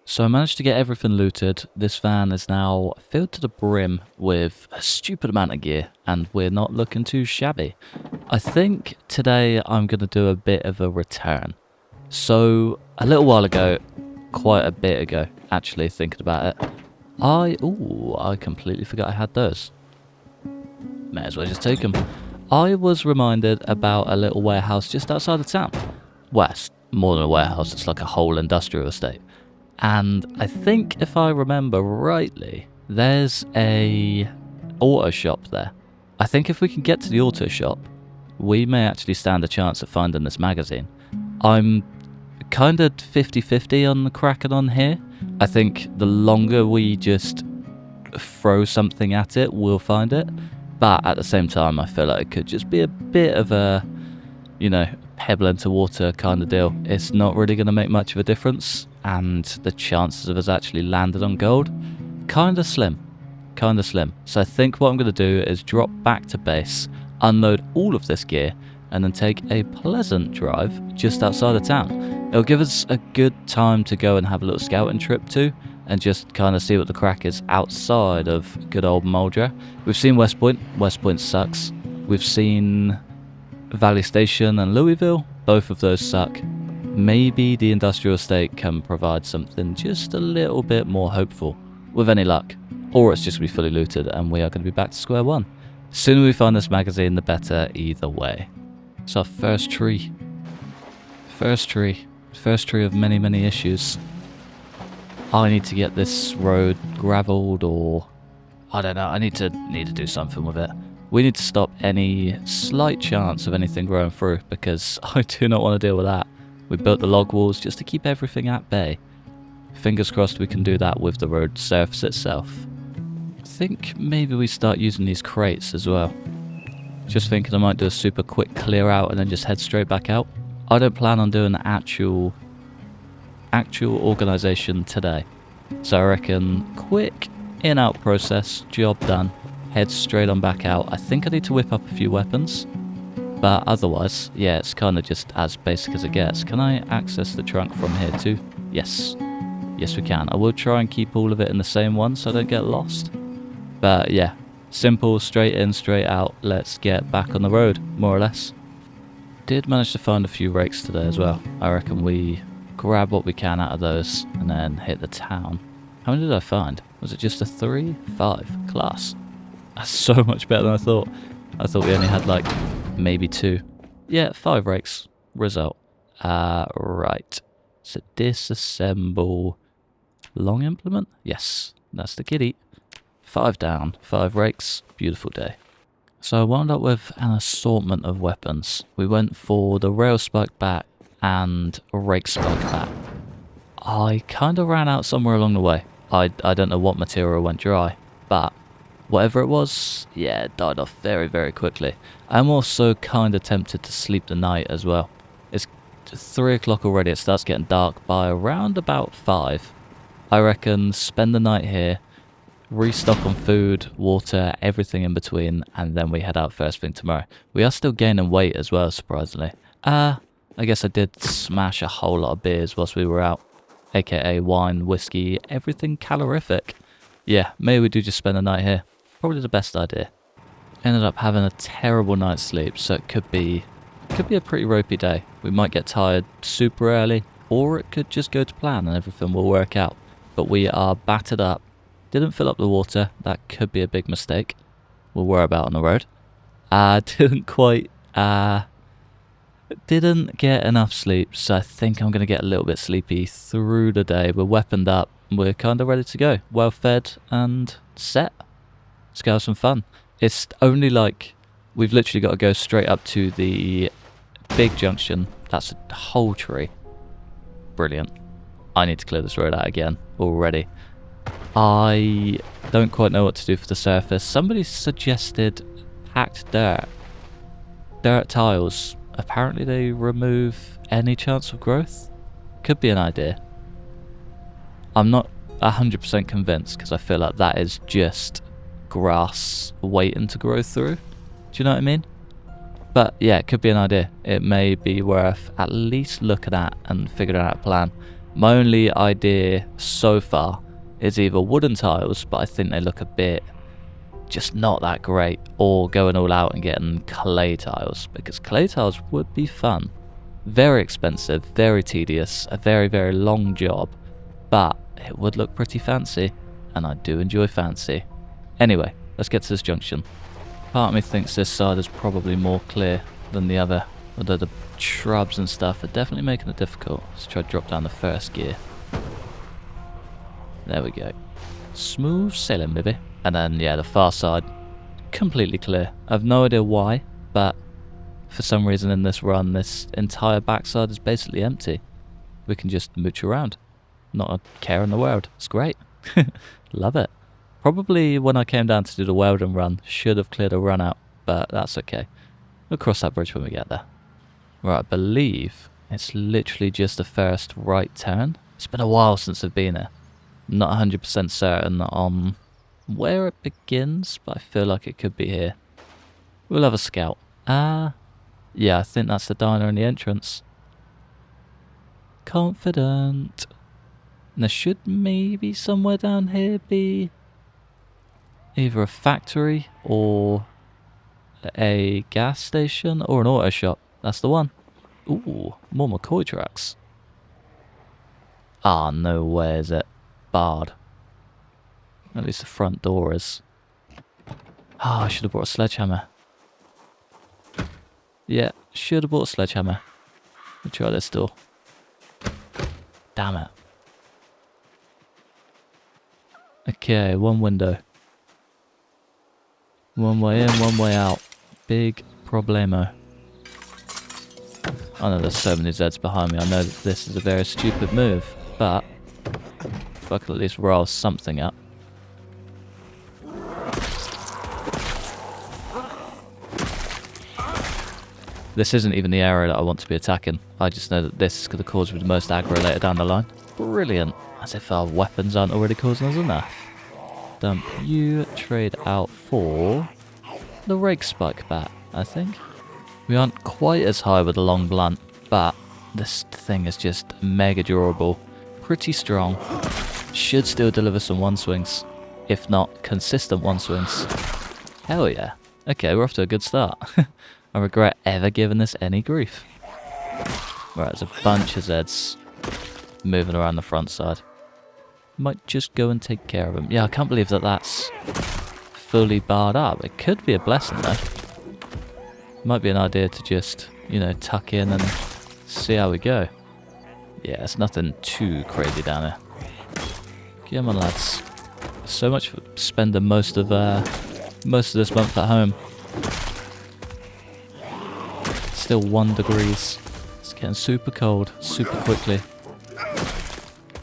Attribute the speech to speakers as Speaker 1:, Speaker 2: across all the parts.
Speaker 1: So I managed to get everything looted. This van is now filled to the brim with a stupid amount of gear, and we're not looking too shabby. I think today I'm going to do a bit of a return. So a little while ago, quite a bit ago, actually thinking about it, I completely forgot I had those. May as well just take them. I was reminded about a little warehouse just outside of town. Well, it's more than a warehouse, it's like a whole industrial estate. And I think if I remember rightly, there's a auto shop there. I think if we can get to the auto shop, we may actually stand a chance of finding this magazine. I'm kind of 50-50 on the cracking on here. I think the longer we just throw something at it, we'll find it. But at the same time, I feel like it could just be a bit of a, you know, pebble into water kind of deal. It's not really going to make much of a difference, and the chances of us actually landing on gold, kind of slim. So I think what I'm going to do is drop back to base, unload all of this gear, and then take a pleasant drive just outside of town. It'll give us a good time to go and have a little scouting trip too, and just kind of see what the crack is outside of good old Muldraugh. We've seen West Point. West Point sucks. We've seen Valley Station and Louisville. Both of those suck. Maybe the industrial estate can provide something just a little bit more hopeful, with any luck. Or it's just going to be fully looted and we are going to be back to square one. The sooner we find this magazine, the better either way. It's our first tree. First tree of many, many issues. I need to get this road gravelled, or I don't know, I need to do something with it. We need to stop any slight chance of anything growing through, because I do not want to deal with that. We built the log walls just to keep everything at bay. Fingers crossed we can do that with the road surface itself. I think maybe we start using these crates as well. Just thinking I might do a super quick clear out and then just head straight back out. I don't plan on doing the actual organisation today. So I reckon quick in-out process, job done, head straight on back out. I think I need to whip up a few weapons, but otherwise, yeah, it's kind of just as basic as it gets. Can I access the trunk from here too? Yes. Yes, we can. I will try and keep all of it in the same one so I don't get lost. But yeah, simple, straight in, straight out. Let's get back on the road, more or less. Did manage to find a few rakes today as well. I reckon we grab what we can out of those and then hit the town. How many did I find? Was it just a 3? 5? Class. That's so much better than I thought. I thought we only had like maybe 2. Yeah, 5 rakes. Result. Right. So disassemble. Long implement? Yes, that's the kitty. 5 down, 5 rakes. Beautiful day. So I wound up with an assortment of weapons. We went for the rail spike bat and rake spike bat. I kind of ran out somewhere along the way. I don't know what material went dry, but whatever it was, yeah, it died off very, very quickly. I'm also kind of tempted to sleep the night as well. It's 3 o'clock already, it starts getting dark by around about 5. I reckon spend the night here, restock on food, water, everything in between, and then we head out first thing tomorrow. We are still gaining weight as well, surprisingly. I guess I did smash a whole lot of beers whilst we were out, aka wine, whiskey, everything calorific. Yeah, maybe we do just spend the night here. Probably the best idea. Ended up having a terrible night's sleep, so it could be a pretty ropey day. We might get tired super early, or it could just go to plan and everything will work out. But we are battered up. Didn't fill up the water. That could be a big mistake. We'll worry about on the road. Didn't get enough sleep, so I think I'm going to get a little bit sleepy through the day. We're weaponed up. We're kind of ready to go. Well fed and set. Let's go have some fun. It's only like we've literally got to go straight up to the big junction. That's a whole tree. Brilliant. I need to clear this road out again already. I don't quite know what to do for the surface. Somebody suggested packed dirt. Dirt tiles. Apparently they remove any chance of growth. Could be an idea. I'm not 100% convinced because I feel like that is just grass waiting to grow through. Do you know what I mean? But yeah, it could be an idea. It may be worth at least looking at and figuring out a plan. My only idea so far is either wooden tiles, but I think they look a bit just not that great, or going all out and getting clay tiles, because clay tiles would be fun. Very expensive, very tedious, a very, very long job, but it would look pretty fancy, and I do enjoy fancy. Anyway, let's get to this junction. Part of me thinks this side is probably more clear than the other, although the shrubs and stuff are definitely making it difficult. Let's try to drop down the first gear. There we go. Smooth sailing, baby. And then, yeah, the far side, completely clear. I have no idea why, but for some reason in this run, this entire backside is basically empty. We can just mooch around. Not a care in the world. It's great. Love it. Probably when I came down to do the Weldon run, should have cleared a run out, but that's okay. We'll cross that bridge when we get there. Right, I believe it's literally just the first right turn. It's been a while since I've been here. I'm not 100% certain on where it begins, but I feel like it could be here. We'll have a scout. Yeah, I think that's the diner in the entrance. Confident. And there should maybe somewhere down here be either a factory or a gas station or an auto shop. That's the one. Ooh, more McCoy trucks. Ah, no way is it. Barred. At least the front door is. Ah, I should have brought a sledgehammer. Yeah, should have brought a sledgehammer. Let's try this door. Damn it. Okay, one window. One way in, one way out. Big problemo. I know there's so many Zeds behind me. I know that this is a very stupid move, but if I could at least roll something up. This isn't even the area that I want to be attacking. I just know that this is going to cause me the most aggro later down the line. Brilliant. As if our weapons aren't already causing us enough. Dump you, trade out for the rake spike bat, I think. We aren't quite as high with the long blunt, but this thing is just mega durable. Pretty strong. Should still deliver some one swings, if not consistent one swings. Hell yeah. Okay, we're off to a good start. I regret ever giving this any grief. Right, there's a bunch of Zeds moving around the front side. Might just go and take care of them. Yeah, I can't believe that that's fully barred up. It could be a blessing though. Might be an idea to just, you know, tuck in and see how we go. Yeah, it's nothing too crazy down here. Come on, lads. So much for spending most of this month at home. Still 1 degrees. It's getting super cold, super quickly.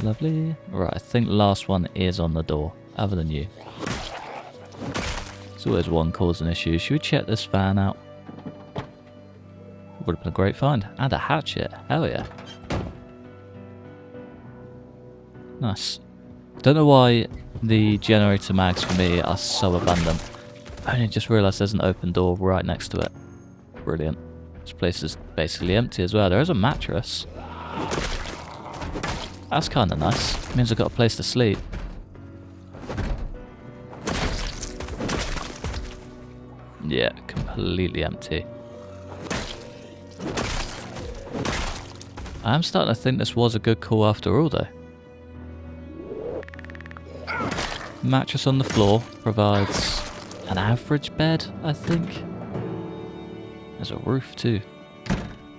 Speaker 1: Lovely. Right, I think the last one is on the door, other than you. There's always one causing issues. Should we check this van out? Would have been a great find. And a hatchet. Hell yeah. Nice. Don't know why the generator mags for me are so abundant. I only just realised there's an open door right next to it. Brilliant. This place is basically empty as well. There is a mattress. That's kind of nice. It means I've got a place to sleep. Yeah, completely empty. I am starting to think this was a good call after all though. Mattress on the floor provides an average bed, I think. There's a roof too.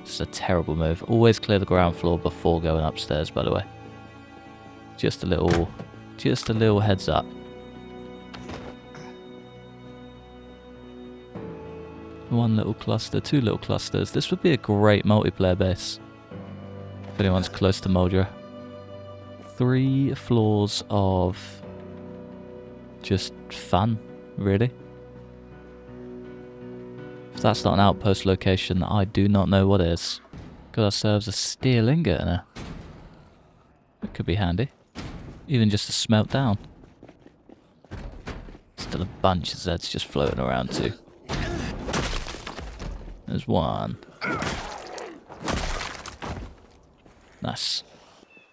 Speaker 1: This is a terrible move. Always clear the ground floor before going upstairs, by the way. Just a little heads up. One little cluster, 2 little clusters. This would be a great multiplayer base. If anyone's close to Muldraugh. 3 floors of just fun, really. If that's not an outpost location, I do not know what is. Got ourselves a steel ingot in there. It could be handy. Even just to smelt down. Still a bunch of Zeds just floating around too. There's one. Nice.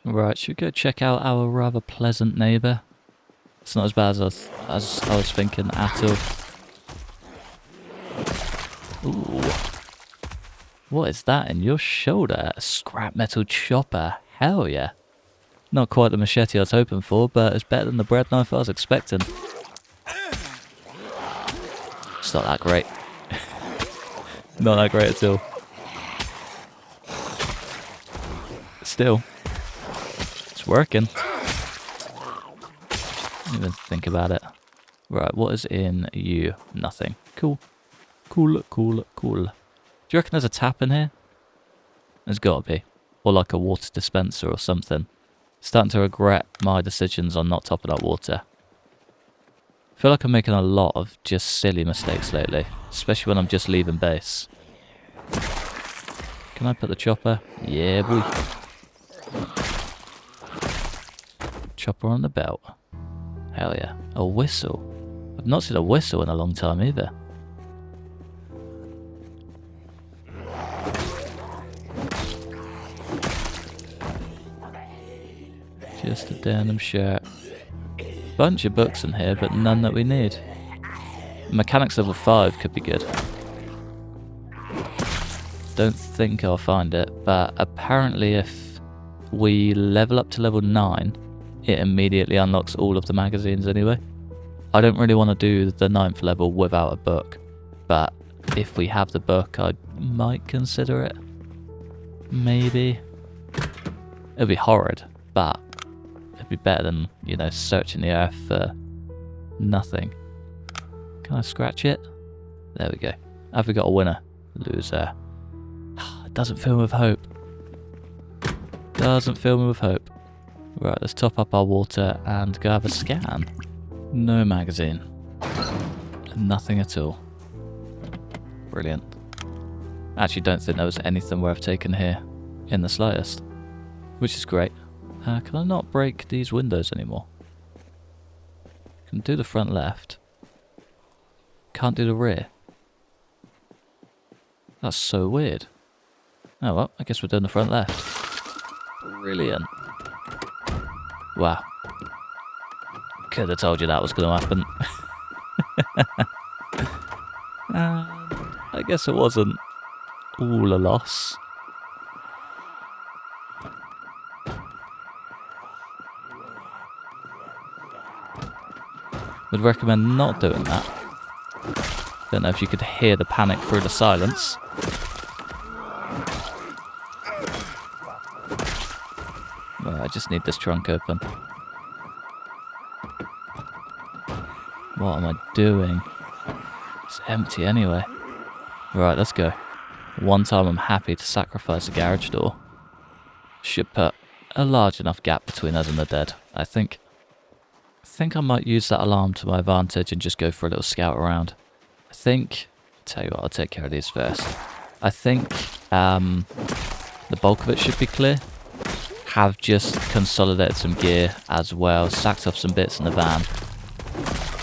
Speaker 1: Right, should we go check out our rather pleasant neighbour? It's not as bad as I was thinking at all. Ooh. What is that in your shoulder? A scrap metal chopper. Hell yeah. Not quite the machete I was hoping for, but it's better than the bread knife I was expecting. It's not that great. Not that great at all. Still, it's working. Don't even think about it. Right, what is in you? Nothing. Cool. Cool, cool, cool. Do you reckon there's a tap in here? There's gotta be. Or like a water dispenser or something. Starting to regret my decisions on not topping up water. I feel like I'm making a lot of just silly mistakes lately. Especially when I'm just leaving base. Can I put the chopper? Yeah, boy. Chopper on the belt. Hell yeah. A whistle. I've not seen a whistle in a long time either. Just a denim shirt. Bunch of books in here, but none that we need. Mechanics level 5 could be good. Don't think I'll find it, but apparently if we level up to level 9, it immediately unlocks all of the magazines anyway. I don't really want to do the 9th level without a book, but if we have the book, I might consider it. Maybe. It'll be horrid, but it'd be better than, you know, searching the earth for nothing. Can I scratch it? There we go. Have we got a winner? Loser. It doesn't fill me with hope. Doesn't fill me with hope. Right, let's top up our water and go have a scan. No magazine. Nothing at all. Brilliant. Actually don't think there was anything worth taking here in the slightest. Which is great. Can I not break these windows anymore? Can do the front left. Can't do the rear. That's so weird. Oh well, I guess we're doing the front left. Brilliant. Wow. Could have told you that was going to happen. I guess it wasn't all a loss. Would recommend not doing that. Don't know if you could hear the panic through the silence. Well, I just need this trunk open. What am I doing? It's empty anyway. Right, let's go. One time I'm happy to sacrifice a garage door. Should put a large enough gap between us and the dead, I think. I might use that alarm to my advantage and just go for a little scout around. I think... Tell you what, I'll take care of these first. I think the bulk of it should be clear. Have just consolidated some gear as well, stacked up some bits in the van.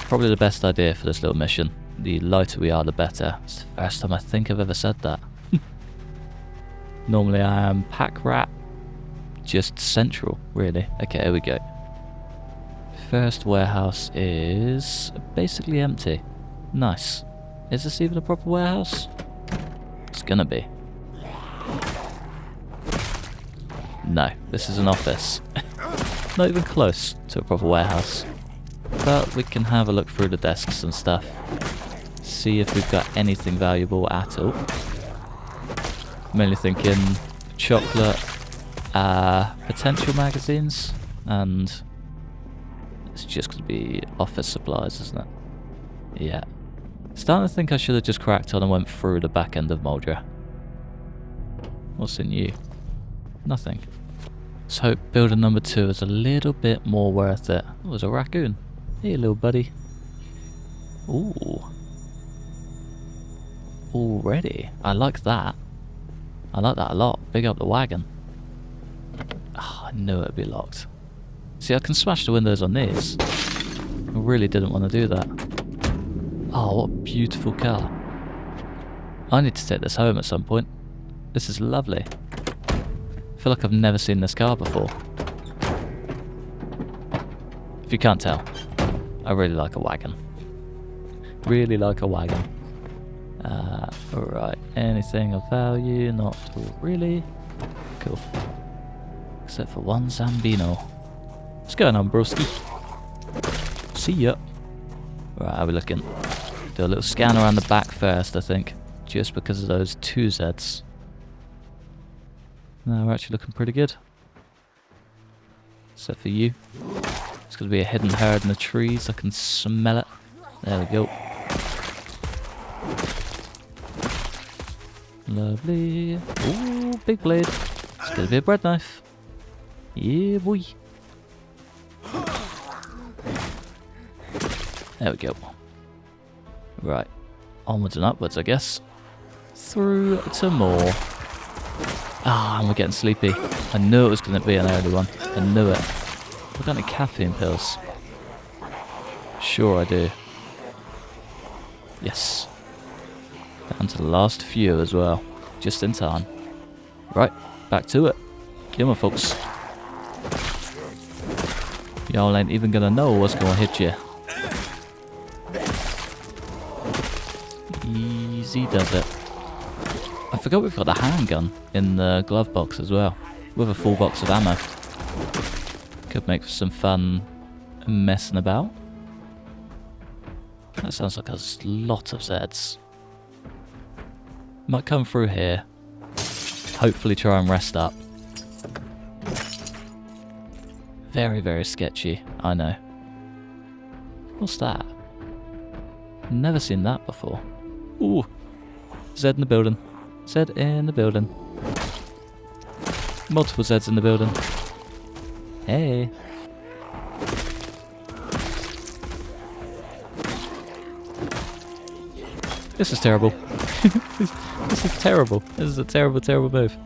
Speaker 1: Probably the best idea for this little mission. The lighter we are, the better. It's the first time I think I've ever said that. Normally I am pack rat, just central, really. Okay, here we go. First warehouse is basically empty. Nice. Is this even a proper warehouse? It's gonna be. No, this is an office. Not even close to a proper warehouse. But we can have a look through the desks and stuff. See if we've got anything valuable at all. Mainly thinking chocolate, potential magazines, and it's just going to be office supplies, isn't it? Yeah. Starting to think I should have just cracked on and went through the back end of Muldraugh. What's in you? Nothing. Let's hope building number 2 is a little bit more worth it. Oh, there's a raccoon. Hey, little buddy. Ooh. Already. I like that. I like that a lot. Big up the wagon. Oh, I knew it would be locked. See, I can smash the windows on these. I really didn't want to do that. Oh, what a beautiful car. I need to take this home at some point. This is lovely. I feel like I've never seen this car before. If you can't tell, I really like a wagon. Really like a wagon. Alright, anything of value? Not really. Cool. Except for one Zambino. What's going on, broski? See ya. Right, how are we looking? Do a little scan around the back first, I think. Just because of those 2 zeds. No, we're actually looking pretty good. Except for you. It's going to be a hidden herd in the trees. I can smell it. There we go. Lovely. Ooh, big blade. It's going to be a bread knife. Yeah, boy. There we go. Right. Onwards and upwards, I guess. Through to more. Ah, and we're getting sleepy. I knew it was going to be an early one. I knew it. Have I got any caffeine pills? Sure I do. Yes. Down to the last few as well. Just in time. Right, back to it. Come on, folks. Y'all ain't even gonna know what's gonna hit you. Easy does it. I forgot we've got the handgun in the glove box as well. With a full box of ammo. Could make for some fun messing about. That sounds like a lot of zeds. Might come through here. Hopefully try and rest up. Very, very sketchy, I know. What's that? Never seen that before. Ooh! Zed in the building. Zed in the building. Multiple Zeds in the building. Hey! This is terrible. This is terrible. This is a terrible, terrible move.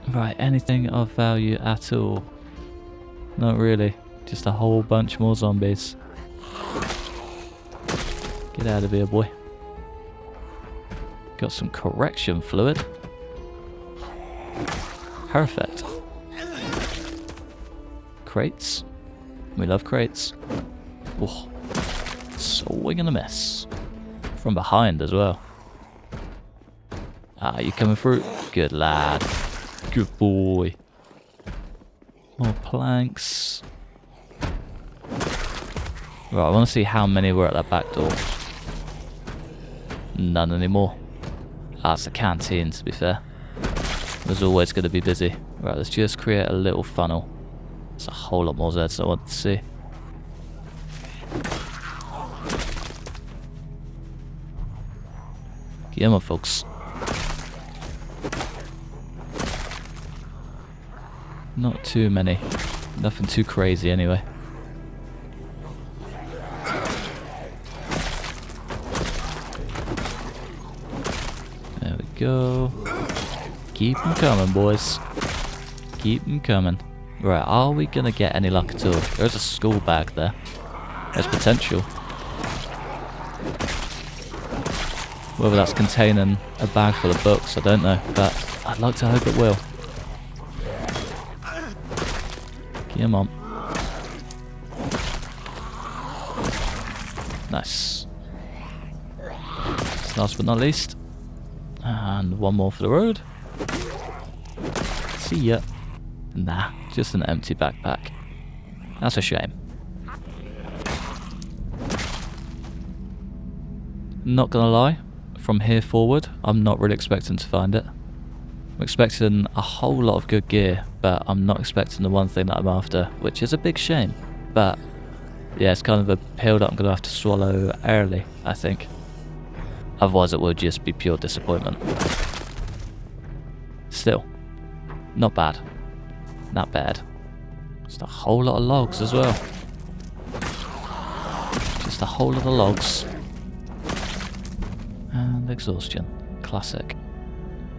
Speaker 1: Right, anything of value at all? Not really. Just a whole bunch more zombies. Get out of here, boy. Got some correction fluid. Perfect. Crates. We love crates. Oh. Swing and a miss. From behind as well. Ah, you coming through? Good lad. Good boy. More planks. Right, I want to see how many were at that back door. None anymore. Ah, it's the canteen, to be fair. There's always going to be busy. Right, let's just create a little funnel. It's a whole lot more Zeds I want to see. Come on, folks. Not too many. Nothing too crazy anyway. There we go. Keep them coming, boys. Keep them coming. Right, are we going to get any luck at all? There's a school bag there. There's potential. Whether that's containing a bag full of books, I don't know, but I'd like to hope it will. Come on. Nice. Last but not least. And one more for the road. See ya. Nah, just an empty backpack. That's a shame. Not gonna lie. From here forward, I'm not really expecting to find it. I'm expecting a whole lot of good gear, but I'm not expecting the one thing that I'm after, which is a big shame. But yeah, it's kind of a pill that I'm going to have to swallow early, I think. Otherwise it would just be pure disappointment. Still, not bad. Not bad. Just a whole lot of logs as well. Just a whole lot of logs. And exhaustion. Classic.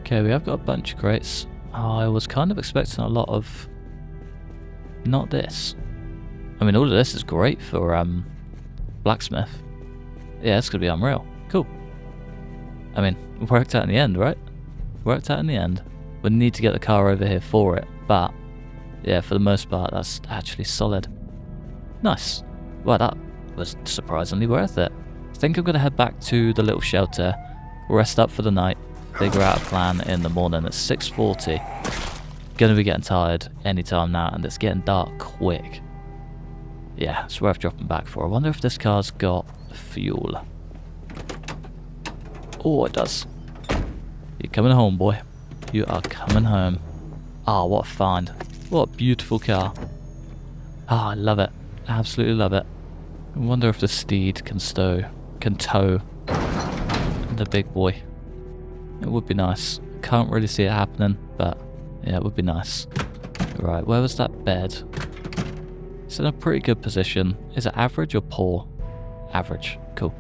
Speaker 1: Okay, we have got a bunch of crates. I was kind of expecting a lot of... not this. I mean, all of this is great for blacksmith. Yeah, it's going to be unreal. Cool. I mean, it worked out in the end, right? Worked out in the end. We need to get the car over here for it, but Yeah, for the most part, that's actually solid. Nice. Well, that was surprisingly worth it. I think I'm going to head back to the little shelter, rest up for the night, figure out a plan in the morning at 6:40. Gonna be getting tired anytime now, and it's getting dark quick. Yeah, it's worth dropping back for. I wonder if this car's got fuel. Oh, it does. You're coming home, boy. You are coming home. Ah, what a find. What a beautiful car. Ah, I love it. Absolutely love it. I wonder if the steed can tow the big boy. It would be nice. Can't really see it happening, but yeah, it would be nice. Right, where was that bed? It's in a pretty good position. Is it average or poor? Average. Cool.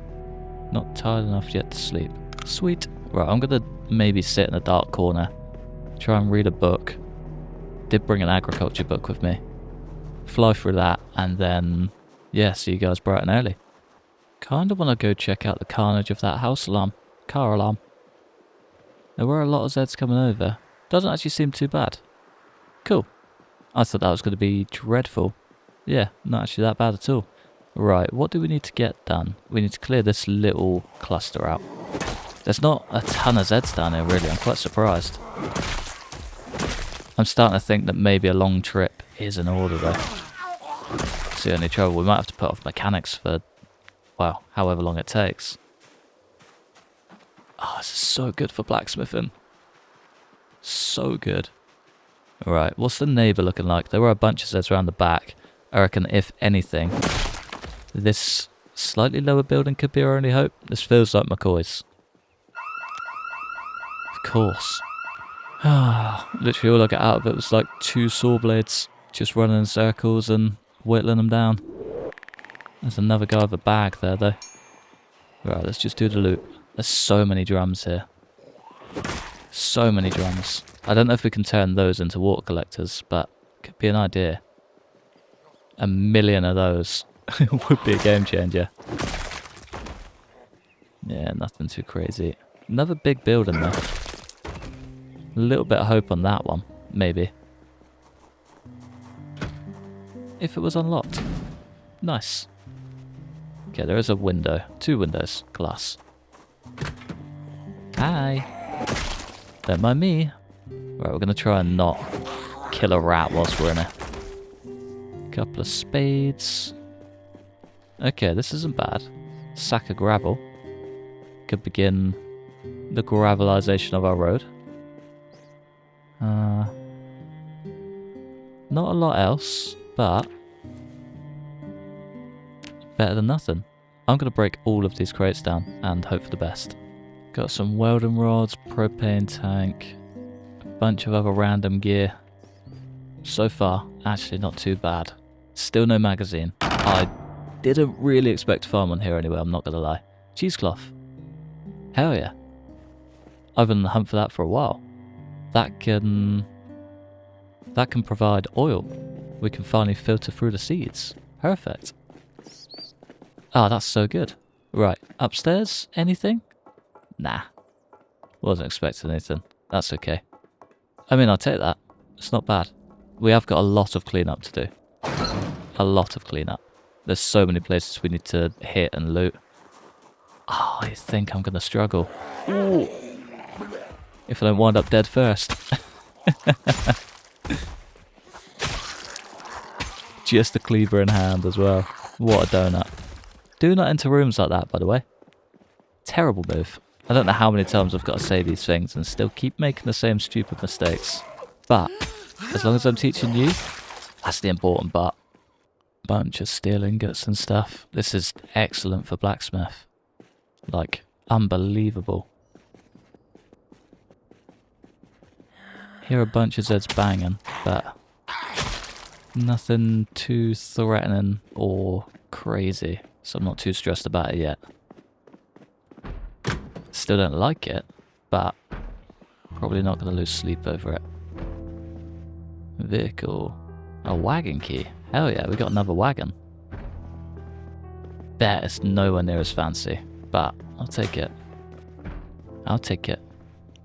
Speaker 1: Not tired enough yet to sleep. Sweet. Right, I'm gonna maybe sit in a dark corner, try and read a book. Did bring an agriculture book with me. Fly through that, and then, yeah, see you guys bright and early. Kinda wanna go check out the carnage of that car alarm. There were a lot of Zeds coming over. Doesn't actually seem too bad. Cool. I thought that was going to be dreadful. Yeah, not actually that bad at all. Right, what do we need to get done? We need to clear this little cluster out. There's not a ton of Zeds down here, really. I'm quite surprised. I'm starting to think that maybe a long trip is in order, though. It's the only trouble. We might have to put off mechanics for, well, however long it takes. Oh, this is so good for blacksmithing. So good. Alright, what's the neighbour looking like? There were a bunch of Zeds around the back. I reckon, if anything, this slightly lower building could be our only hope. This feels like McCoy's. Of course. Literally all I got out of it was like 2 saw blades just running in circles and whittling them down. There's another guy with a bag there, though. Right, let's just do the loop. There's so many drums here. So many drums. I don't know if we can turn those into water collectors, but could be an idea. 1 million of those would be a game changer. Yeah, nothing too crazy. Another big building though. A little bit of hope on that one, maybe. If it was unlocked. Nice. Okay, there is a window. 2 windows. Glass. Hi. Don't mind me. Right, we're going to try and not kill a rat whilst we're in it. Couple of spades. Okay, this isn't bad. Sack of gravel. Could begin the gravelization of our road. Not a lot else, but better than nothing. I'm going to break all of these crates down and hope for the best. Got some welding rods, propane tank, a bunch of other random gear. So far, actually not too bad. Still no magazine. I didn't really expect to find one here anyway, I'm not going to lie. Cheesecloth. Hell yeah. I've been on the hunt for that for a while. That can provide oil. We can finally filter through the seeds. Perfect. Ah, that's so good. Right, upstairs, anything? Nah. Wasn't expecting anything. That's okay. I mean, I'll take that. It's not bad. We have got a lot of cleanup to do. A lot of cleanup. There's so many places we need to hit and loot. Oh, I think I'm going to struggle. Ooh. If I don't wind up dead first. Just a cleaver in hand as well. What a donut. Do not enter rooms like that, by the way. Terrible move. I don't know how many times I've got to say these things and still keep making the same stupid mistakes. But, as long as I'm teaching you, that's the important part. Bunch of steel ingots and stuff. This is excellent for blacksmith. Like, unbelievable. Hear a bunch of Zeds banging, but nothing too threatening or crazy, so I'm not too stressed about it yet. Still don't like it, but probably not going to lose sleep over it. Vehicle. A wagon key. Hell yeah, we got another wagon. Bet it's nowhere near as fancy, but I'll take it. I'll take it.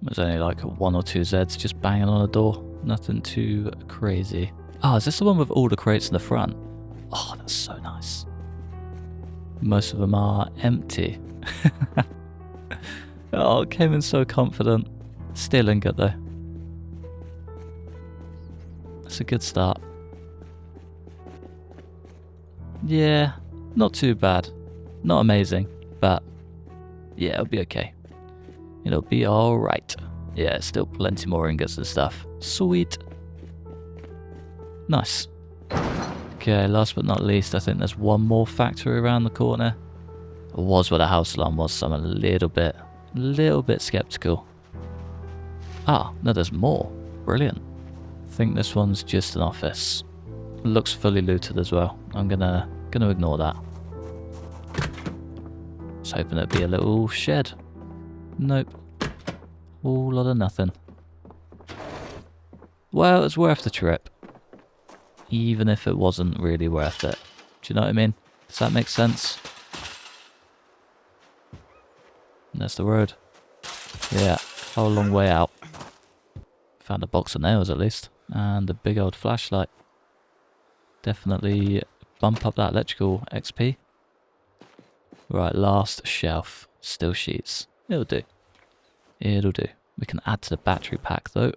Speaker 1: There's only like 1 or 2 Zeds just banging on a door. Nothing too crazy. Oh, is this the one with all the crates in the front? Oh, that's so nice. Most of them are empty. Oh, came in so confident. Still in good though. That's a good start. Yeah, not too bad. Not amazing, but yeah, it'll be okay. It'll be alright. Yeah, still plenty more ingots and stuff. Sweet. Nice. Okay, last but not least, I think there's one more factory around the corner. It was where the house alarm was, so I'm a little bit skeptical. Ah, no, there's more. Brilliant. I think this one's just an office. Looks fully looted as well. I'm gonna ignore that. I was hoping it'd be a little shed. Nope. Whole lot of nothing. Well, it's worth the trip. Even if it wasn't really worth it. Do you know what I mean? Does that make sense? And there's the road. Yeah, a long way out. Found a box of nails at least. And a big old flashlight. Definitely bump up that electrical XP. Right, last shelf. Still sheets. It'll do. It'll do. We can add to the battery pack though.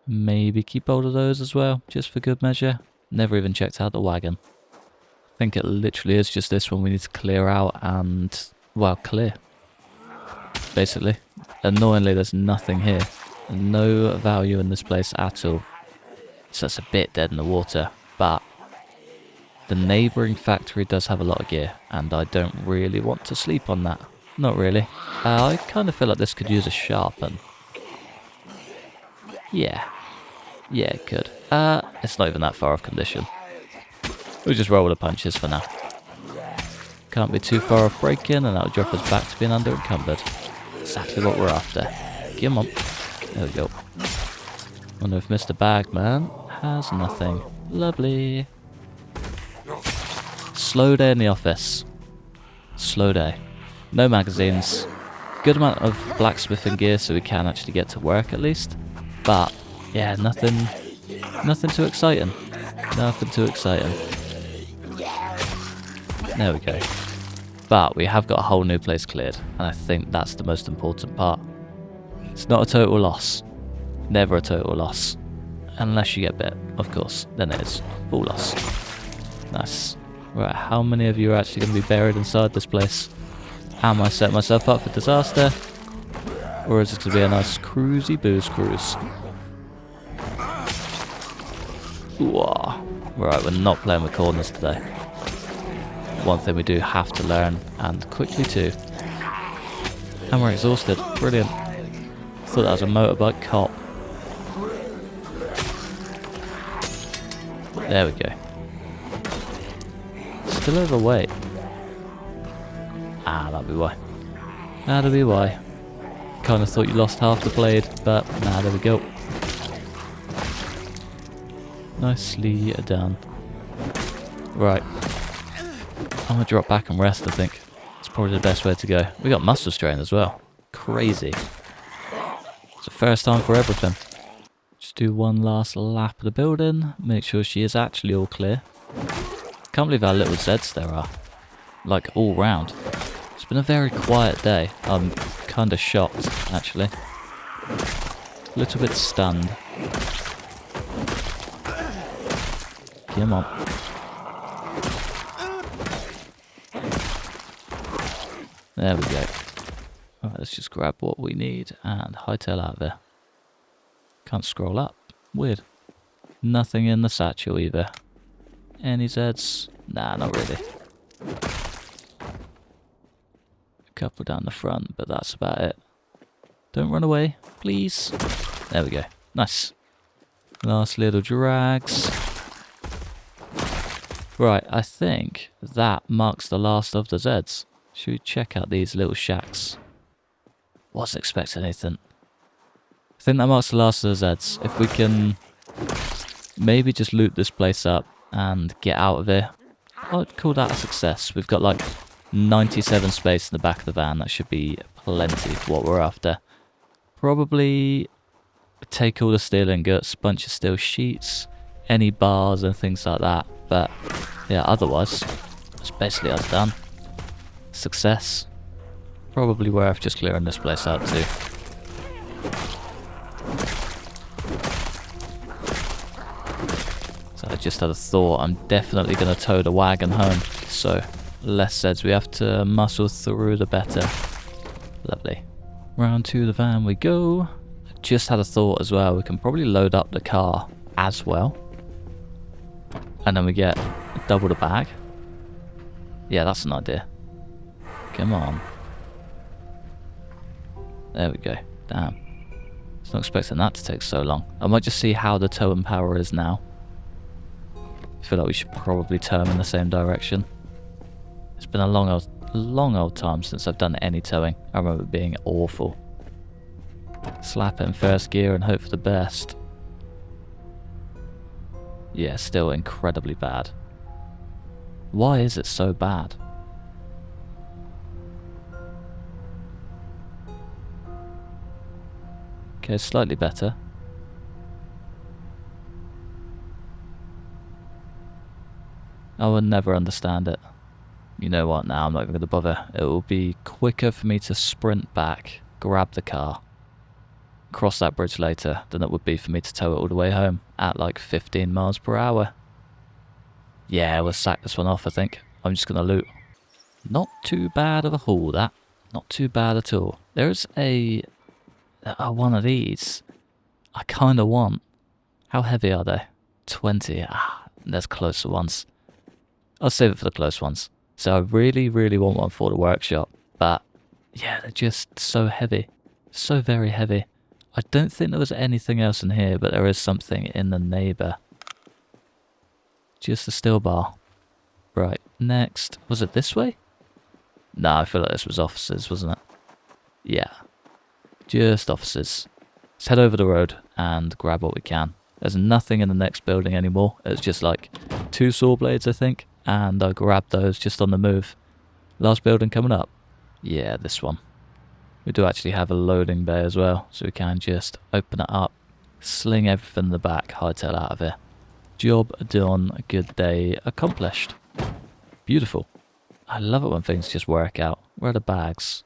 Speaker 1: Maybe keep hold of those as well, just for good measure. Never even checked out the wagon. I think it literally is just this one we need to clear out and, well, clear. Basically. Annoyingly, there's nothing here. No value in this place at all. So it's a bit dead in the water, but the neighbouring factory does have a lot of gear, and I don't really want to sleep on that. Not really. I kind of feel like this could use a sharpen. Yeah. Yeah, it could. It's not even that far off condition. We'll just roll with the punches for now. Can't be too far off breaking, and that'll drop us back to being under-encumbered. Exactly what we're after. Come on. There we go. Wonder if Mr. Bagman has nothing. Lovely. Slow day in the office. Slow day. No magazines. Good amount of blacksmithing gear so we can actually get to work at least. But, yeah, nothing too exciting. Nothing too exciting. There we go. But we have got a whole new place cleared, and I think that's the most important part. It's not a total loss. Never a total loss. Unless you get bit, of course. Then it is full loss. Nice. Right, how many of you are actually going to be buried inside this place? Am I setting myself up for disaster? Or is this going to be a nice cruisy booze cruise? Ooh-ah. Right, we're not playing with corners today. One thing we do have to learn, and quickly too. And we're exhausted. Brilliant. Thought that was a motorbike cop. There we go. Still overweight. Ah, that'll be why. That'll be why. Kind of thought you lost half the blade, but nah, there we go. Nicely done. Right. I'm gonna drop back and rest, I think. It's probably the best way to go. We got muscle strain as well. Crazy. It's the first time for everything. Just do one last lap of the building. Make sure she is actually all clear. Can't believe how little zeds there are. Like, all round. It's been a very quiet day. I'm kind of shocked, actually. A little bit stunned. Come on. There we go. Alright, let's just grab what we need and hightail out of here. Can't scroll up. Weird. Nothing in the satchel either. Any zeds? Nah, not really. A couple down the front, but that's about it. Don't run away, please. There we go. Nice. Last little drags. Right, I think that marks the last of the zeds. Should we check out these little shacks? Wasn't expecting anything. I think that marks the last of the zeds. If we can maybe just loot this place up and get out of here, I'd call that a success. We've got like 97 space in the back of the van. That should be plenty for what we're after. Probably take all the steel ingots, bunch of steel sheets, any bars and things like that. But yeah, otherwise, it's basically us done. Success. Probably worth just clearing this place out too. So I just had a thought, I'm definitely going to tow the wagon home. So less says we have to muscle through, the better. Lovely. Round to the van we go. Just had a thought as well, we can probably load up the car as well. And then we get double the bag. Yeah, that's an idea. Come on. There we go. Damn. I was not expecting that to take so long. I might just see how the towing power is now. I feel like we should probably turn in the same direction. It's been a long old time since I've done any towing. I remember it being awful. Slap it in first gear and hope for the best. Yeah, still incredibly bad. Why is it so bad? Okay, slightly better. I will never understand it. You know what, now I'm not even going to bother. It will be quicker for me to sprint back, grab the car, cross that bridge later than it would be for me to tow it all the way home at like 15 miles per hour. Yeah, we'll sack this one off, I think. I'm just going to loot. Not too bad of a haul, that. Not too bad at all. There's a one of these I kind of want. How heavy are they? 20. Ah, there's closer ones. I'll save it for the close ones. So I really, really want one for the workshop. But yeah, they're just so heavy. So very heavy. I don't think there was anything else in here, but there is something in the neighbour. Just a steel bar. Right, next. Was it this way? Nah, I feel like this was offices, wasn't it? Yeah. Just offices. Let's head over the road and grab what we can. There's nothing in the next building anymore. It's just like 2 saw blades, I think. And I grabbed those just on the move. Last building coming up. Yeah, this one. We do actually have a loading bay as well, so we can just open it up, sling everything in the back, hightail out of here. Job done, a good day accomplished. Beautiful. I love it when things just work out. Where are the bags?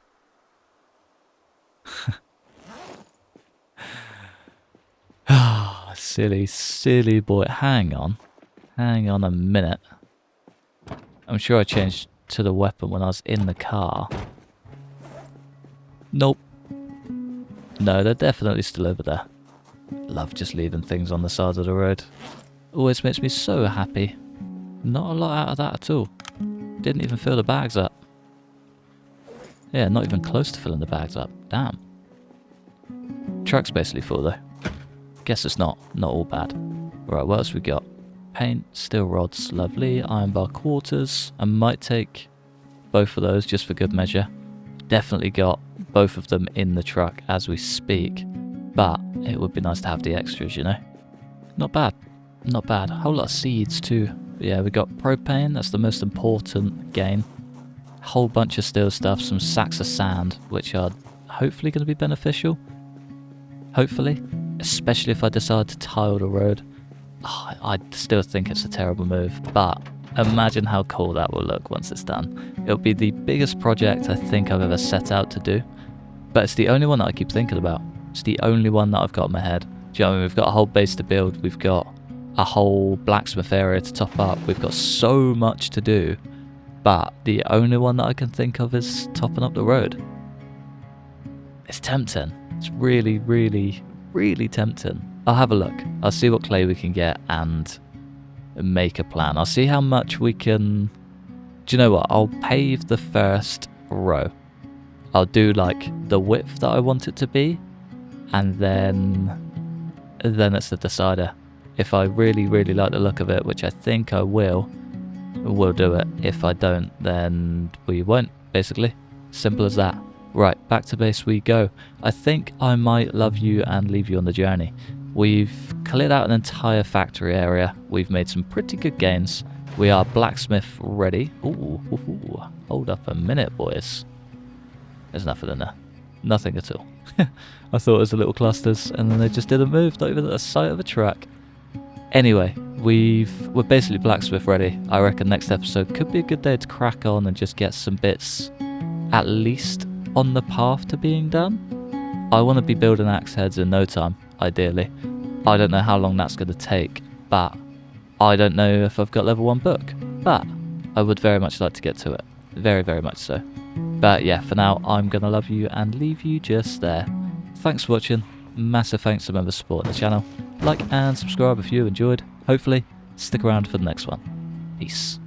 Speaker 1: Silly, silly boy. Hang on. Hang on a minute. I'm sure I changed to the weapon when I was in the car. Nope. No, they're definitely still over there. Love just leaving things on the side of the road. Always makes me so happy. Not a lot out of that at all. Didn't even fill the bags up. Yeah, not even close to filling the bags up. Damn. Truck's basically full though. Guess it's not all bad. Right, what else we got? Paint, steel rods, lovely. Iron bar quarters. I might take both of those just for good measure. Definitely got both of them in the truck as we speak. But it would be nice to have the extras, you know? Not bad. Not bad. A whole lot of seeds too. But yeah, we got propane. That's the most important gain. A whole bunch of steel stuff. Some sacks of sand, which are hopefully going to be beneficial. Hopefully. Especially if I decide to tile the road. Oh, I still think it's a terrible move, but imagine how cool that will look once it's done. It'll be the biggest project I think I've ever set out to do, but it's the only one that I keep thinking about. It's the only one that I've got in my head. Do you know what I mean? We've got a whole base to build, we've got a whole blacksmith area to top up, we've got so much to do, but the only one that I can think of is topping up the road. It's tempting. It's really, really, really tempting. I'll have a look. I'll see what clay we can get and make a plan. I'll see how much we can... Do you know what? I'll pave the first row. I'll do like the width that I want it to be, and then it's the decider. If I really, really like the look of it, which I think I will, we'll do it. If I don't, then we won't, basically. Simple as that. Right, back to base we go. I think I might love you and leave you on the journey. We've cleared out an entire factory area. We've made some pretty good gains. We are blacksmith ready. Ooh, hold up a minute, boys. There's nothing in there. Nothing at all. I thought it was the little clusters, and then they just didn't move, not even at the sight of a track. Anyway, we're basically blacksmith ready. I reckon next episode could be a good day to crack on and just get some bits at least on the path to being done. I want to be building axe heads in no time, ideally. I don't know how long that's going to take, but I don't know if I've got level 1 book. But I would very much like to get to it. Very, very much so. But yeah, for now, I'm going to love you and leave you just there. Thanks for watching. Massive thanks to members supporting the channel. Like and subscribe if you enjoyed. Hopefully, stick around for the next one. Peace.